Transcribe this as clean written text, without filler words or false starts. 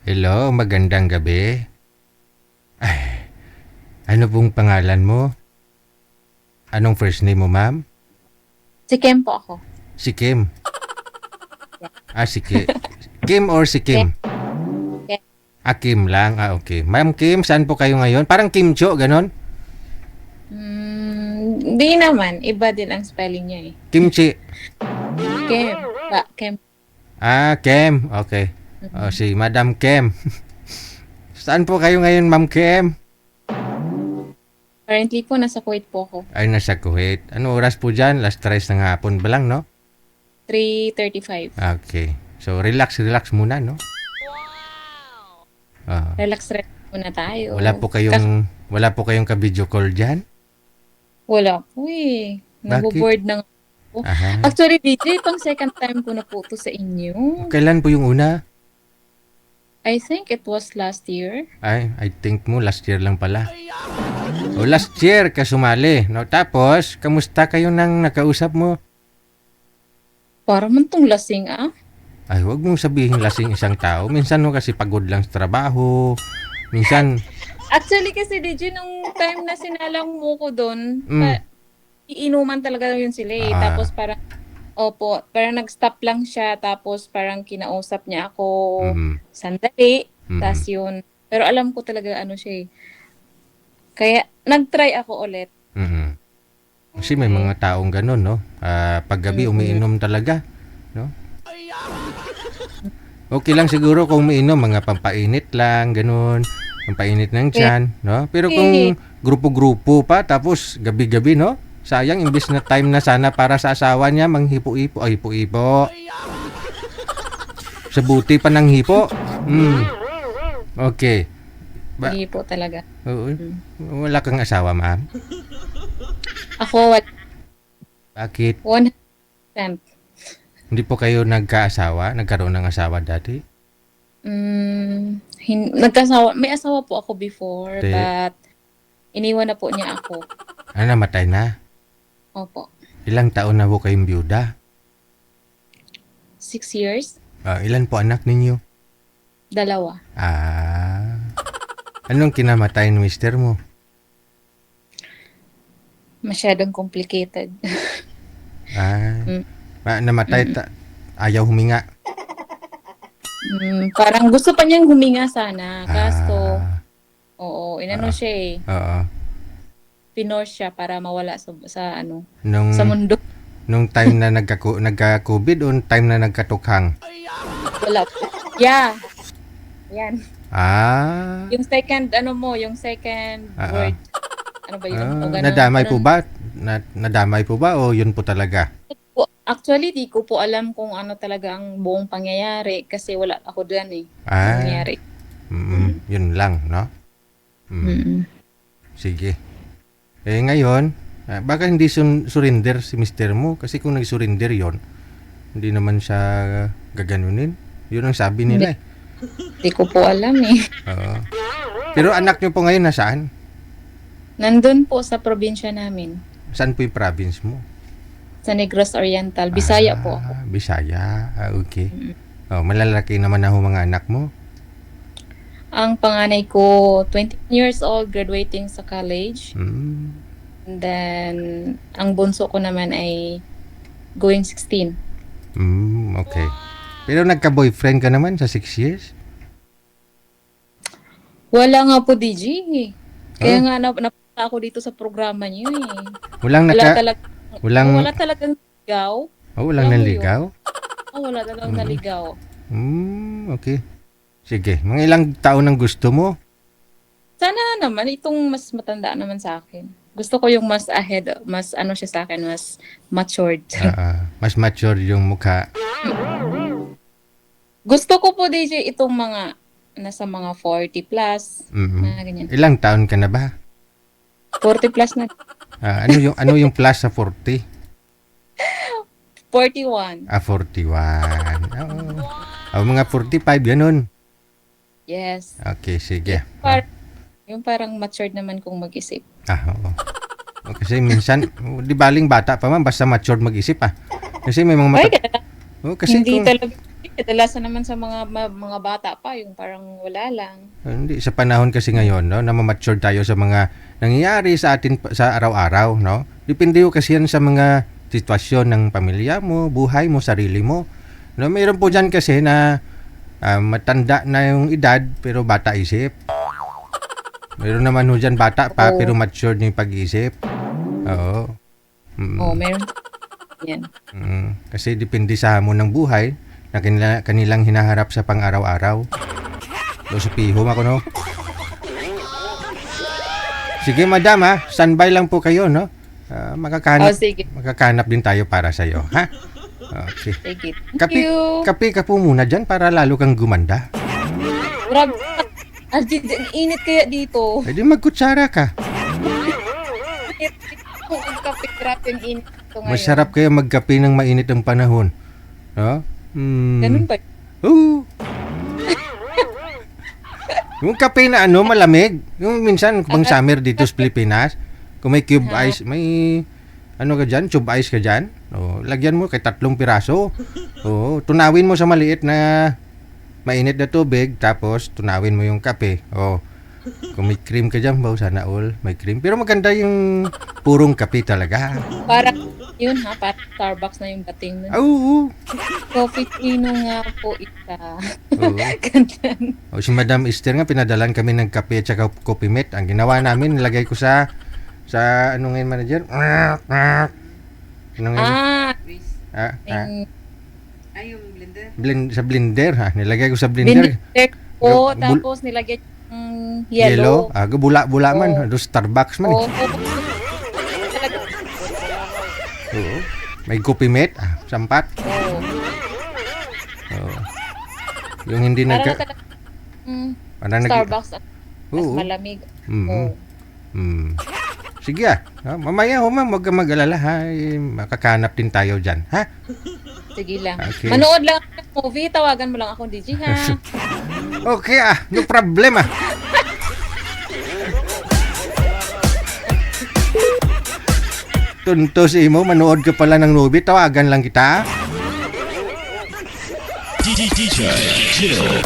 Hello, magandang gabi. Ay, ano pong pangalan mo? Anong first name mo, ma'am? Si Kem po ako. Si Kim. Yeah. Si Kim or si Kem. Kim? Kem. Kim lang. Okay. Ma'am Kim, saan po kayo ngayon? Parang Kim Cho, ganon? Hindi naman. Iba din ang spelling niya eh. Kimchi. Kem. Kem. Kem. Okay. Si Madam Kem. Saan po kayo ngayon, Ma'am Kem? Currently po, nasa Kuwait po ako. Ay, nasa Kuwait. Ano oras po dyan? Last 3 ng hapon ba lang, no? 3:35. Okay. So, relax muna, no? Relax muna tayo. Wala po kayong ka-video call dyan? Wala po eh. Naboboard na nga ako. Aha. Actually, DJ, pang second time ko na po to sa inyo. Kailan po yung una? I think it was last year. I think mo last year lang pala. Last year ka sumali. No? Tapos, kamusta kayo nang nakausap mo? Para man tong lasing Huwag mong sabihin lasing isang tao. Minsan no kasi pagod lang sa trabaho. Minsan, Actually kasi DJ, nung time na sinalang mo ko doon, iinuman talaga yun sila eh. Tapos parang, parang nag-stop lang siya. Tapos parang kinausap niya ako sandali. Tas yun. Pero alam ko talaga ano siya eh. Kaya nag-try ako ulit. Kasi may mga taong ganun, no? Paggabi umiinom talaga, no? Okay lang siguro kung umiinom, mga pampainit lang, ganun. Pampainit ng tiyan, no? Pero kung grupo-grupo pa, tapos gabi-gabi, no? Sayang, imbis na time na sana para sa asawa niya, manghipo-ipo. Hipo-ipo. Sa buti pa ng hipo. Okay. Hindi po talaga. Wala kang asawa, ma'am? Ako, Bakit? 100%. Hindi po kayo nagkaasawa? Nagkaroon ng asawa dati? May asawa po ako before, but iniwan na po niya ako. Namatay na? Opo. Ilang taon na po kayong byuda? 6 years? Ilan po anak ninyo? 2. Anong kinamatay ng mister mo? Masyadong complicated. Namatay, ayaw huminga? Parang gusto pa niyang huminga sana. Kaso, inano siya eh. Pinorse siya para mawala sa mundo. Nung time na nagka-COVID o time na nagkatukhang? Wala po. Yeah. Yan. Yung second word. Ano ba yun? Nadamay po ba? Nadamay po ba o yun po talaga? Actually, di ko po alam kung ano talaga ang buong pangyayari kasi wala ako dyan eh. Nangyayari. Yun lang, no? Sige. Ngayon, baka hindi surrender si mister mo kasi kung nag-surrender yon, hindi naman siya gaganunin. Yun ang sabi nila eh. Di ko po alam eh. Pero anak nyo po ngayon nasaan? Nandun po sa probinsya namin. Saan po yung province mo? Sa Negros Oriental. Bisaya po ako. Bisaya. Okay. Malalaki naman na ho mga anak mo? Ang panganay ko, 20 years old, graduating sa college. And then, ang bunso ko naman ay going 16. Okay. Pero nagka-boyfriend ka naman sa 6 years? Wala nga po, DJ. Kaya nga napunta ako dito sa programa niyo eh. Wala talagang ligaw. Walang naligaw? Wala talagang naligaw. Okay. Sige, mga ilang taon ang gusto mo? Sana naman, itong mas matanda naman sa akin. Gusto ko yung mas ahead, mas ano siya sa akin, mas matured. Mas mature yung mukha. Gusto ko po, DJ, itong mga nasa mga 40 plus. Ganyan. Ilang taon ka na ba? 40 plus na. Ano yung plus sa 40? 41. 41. Mga 45, ganun. Yes. Okay, sige. Yung parang matured naman kung mag-isip. Oo. Kasi minsan, di baling bata pa man, basta matured mag-isip Kasi may mga kasi hindi talaga. Kadalasan naman sa mga bata pa, yung parang wala lang. Hindi, sa panahon kasi ngayon, no, na ma-mature tayo sa mga nangyayari sa atin sa araw-araw, no? Depende ko kasi yan sa mga sitwasyon ng pamilya mo, buhay mo, sarili mo. No, mayroon po dyan kasi na matanda na yung edad pero bata isip. Mayroon naman ho dyan bata pa Oo. pero matured yung pag-isip. Oo. Oh, meron. Yan. Kasi depende sa hamon ng buhay na kanilang hinaharap sa pang-araw-araw. So, sa pihom ako, no? Sige, madam, ha? Standby lang po kayo, no? Oh, sige. Makakahanap din tayo para sa'yo, ha? Okay. Sige. Thank you. Kape ka po muna dyan para lalo kang gumanda. Grabe. Ang init kaya dito. E di magkutsara ka. Ang kape, grabe yung init ito ngayon. Masarap kaya magkape ng mainit ang panahon. No? Ganun ba? Oo. Yung kape na malamig. Yung minsan, bang summer dito sa Pilipinas, kung may cube ice, may cube ice ka dyan. Lagyan mo kay 3 piraso. Tunawin mo sa maliit na mainit na tubig, tapos tunawin mo yung kape. Kung may cream ka dyan, sana all may cream. Pero maganda yung purong kape talaga. Parang yun parang Starbucks na yung dating nun. Oo. Coffee Chino nga po isa. Oo. Ganda. Si Madam Esther nga, pinadalan kami ng kape at saka coffee mate. Ang ginawa namin, nilagay ko sa manager. Yung blender. Sa blender, ha. Nilagay ko sa blender. Binigter ko, tapos nilagyan yung yellow. Bula-bula man. Starbucks man. Oo. Oo. May coffee mate, sampat. Oo. Yung hindi Parang nagka... talaga Parang Starbucks at mas Oo. malamig. Oo. Sige mamaya ma'am, huwag ka mag-alala ha. Makakanap din tayo dyan, ha? Sige lang. Okay. Manood lang ako ng movie, tawagan mo lang ako, DJ, ha? Okay no problem Tuntos mo, manood ka pala ng movie, tawagan lang kita. DJ Jill.